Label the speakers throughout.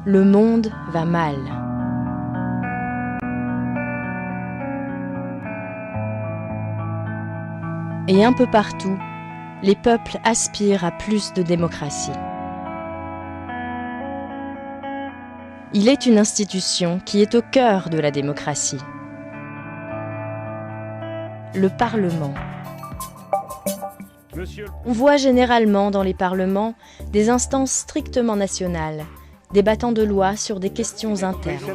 Speaker 1: le monde va mal. Et un peu partout, les peuples aspirent à plus de démocratie. Il est une institution qui est au cœur de la démocratie. Le Parlement. On voit généralement dans les parlements des instances strictement nationales, débattant de lois sur des questions internes.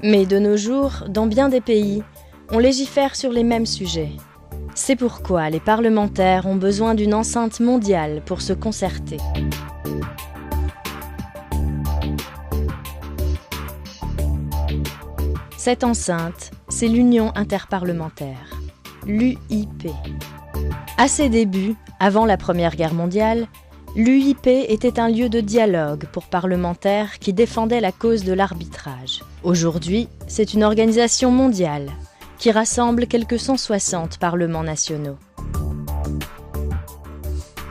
Speaker 1: Mais de nos jours, dans bien des pays, on légifère sur les mêmes sujets. C'est pourquoi les parlementaires ont besoin d'une enceinte mondiale pour se concerter. Cette enceinte, c'est l'Union interparlementaire, l'UIP. À ses débuts, avant la Première Guerre mondiale, l'UIP était un lieu de dialogue pour parlementaires qui défendaient la cause de l'arbitrage. Aujourd'hui, c'est une organisation mondiale qui rassemble quelques 160 parlements nationaux.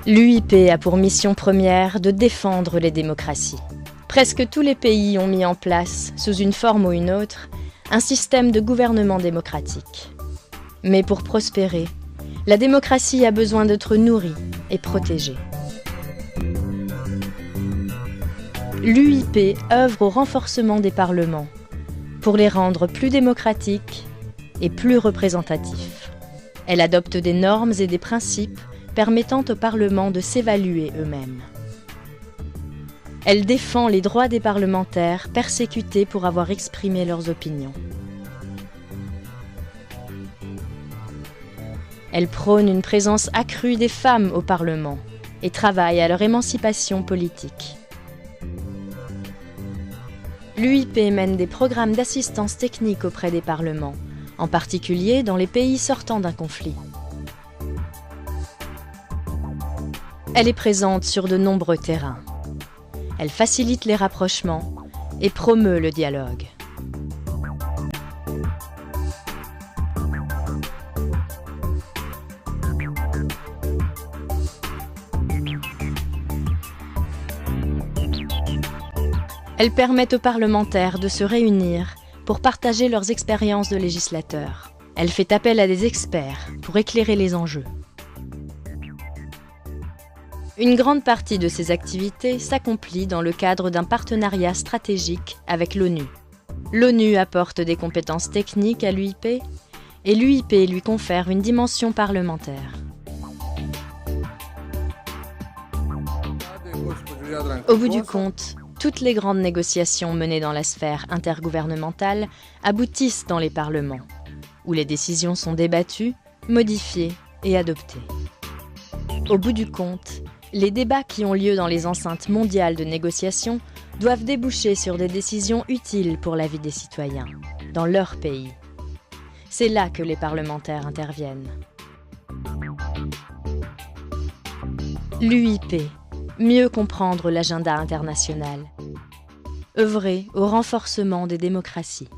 Speaker 1: L'UIP a pour mission première de défendre les démocraties. Presque tous les pays ont mis en place, sous une forme ou une autre, un système de gouvernement démocratique. Mais pour prospérer, la démocratie a besoin d'être nourrie et protégée. L'UIP œuvre au renforcement des parlements pour les rendre plus démocratiques et plus représentatifs. Elle adopte des normes et des principes permettant aux parlements de s'évaluer eux-mêmes. Elle défend les droits des parlementaires persécutés pour avoir exprimé leurs opinions. Elle prône une présence accrue des femmes au Parlement et travaille à leur émancipation politique. L'UIP mène des programmes d'assistance technique auprès des parlements, en particulier dans les pays sortant d'un conflit. Elle est présente sur de nombreux terrains. Elle facilite les rapprochements et promeut le dialogue. Elle permet aux parlementaires de se réunir pour partager leurs expériences de législateurs. Elle fait appel à des experts pour éclairer les enjeux. Une grande partie de ces activités s'accomplit dans le cadre d'un partenariat stratégique avec l'ONU. L'ONU apporte des compétences techniques à l'UIP et l'UIP lui confère une dimension parlementaire. Au bout du compte, toutes les grandes négociations menées dans la sphère intergouvernementale aboutissent dans les parlements, où les décisions sont débattues, modifiées et adoptées. Au bout du compte, les débats qui ont lieu dans les enceintes mondiales de négociation doivent déboucher sur des décisions utiles pour la vie des citoyens, dans leur pays. C'est là que les parlementaires interviennent. L'UIP, mieux comprendre l'agenda international. Œuvrer au renforcement des démocraties.